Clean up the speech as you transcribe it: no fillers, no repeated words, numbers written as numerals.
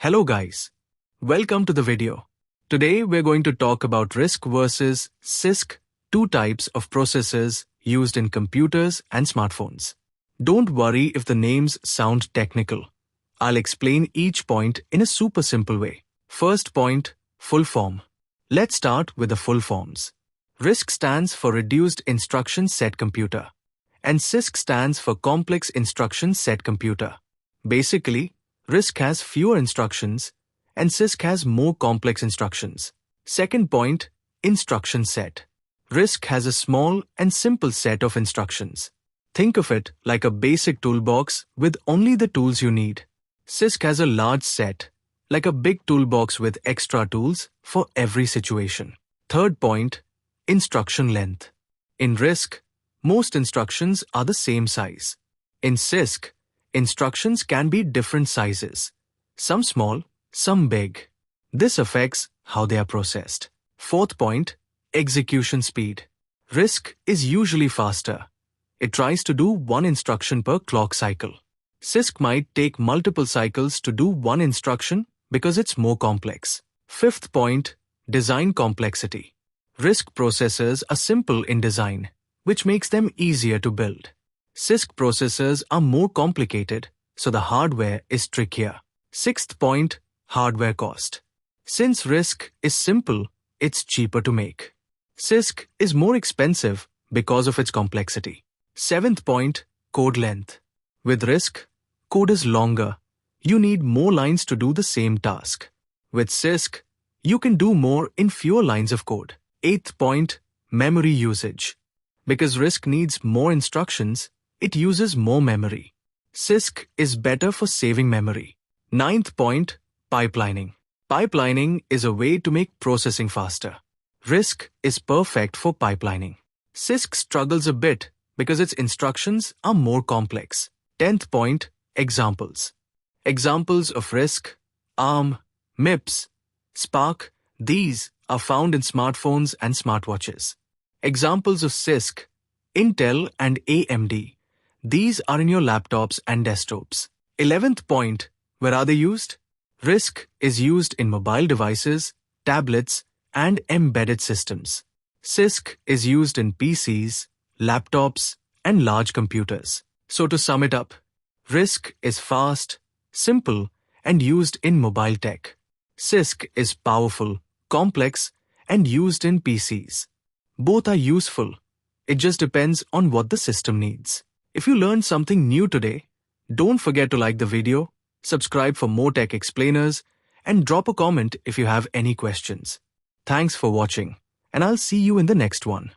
Hello guys, welcome to the video. Today we're going to talk about RISC versus CISC, two types of processors used in computers and smartphones. Don't worry if the names sound technical. I'll explain each point in a super simple way. First point, full form. Let's start with the full forms. RISC stands for Reduced Instruction Set Computer, and CISC stands for Complex Instruction Set Computer. Basically, RISC has fewer instructions and CISC has more complex instructions. Second point, instruction set. RISC has a small and simple set of instructions. Think of it like a basic toolbox with only the tools you need. CISC has a large set, like a big toolbox with extra tools for every situation. Third point, instruction length. In RISC, most instructions are the same size. In CISC, instructions can be different sizes, some small, some big. This affects how they are processed. Fourth point, execution speed. RISC is usually faster. It tries to do one instruction per clock cycle. CISC might take multiple cycles to do one instruction because it's more complex. Fifth point, design complexity. RISC processors are simple in design, which makes them easier to build. CISC processors are more complicated, so the hardware is trickier. Sixth point, hardware cost. Since RISC is simple, it's cheaper to make. CISC is more expensive because of its complexity. Seventh point, code length. With RISC, code is longer. You need more lines to do the same task. With CISC, you can do more in fewer lines of code. Eighth point, memory usage. Because RISC needs more instructions, it uses more memory. CISC is better for saving memory. Ninth point, pipelining. Pipelining is a way to make processing faster. RISC is perfect for pipelining. CISC struggles a bit because its instructions are more complex. 10th point, examples. Examples of RISC, ARM, MIPS, Spark, these are found in smartphones and smartwatches. Examples of CISC, Intel and AMD. These are in your laptops and desktops. 11th point, where are they used? RISC is used in mobile devices, tablets, and embedded systems. CISC is used in PCs, laptops, and large computers. So to sum it up, RISC is fast, simple, and used in mobile tech. CISC is powerful, complex, and used in PCs. Both are useful. It just depends on what the system needs. If you learned something new today, don't forget to like the video, subscribe for more tech explainers, and drop a comment if you have any questions. Thanks for watching, and I'll see you in the next one.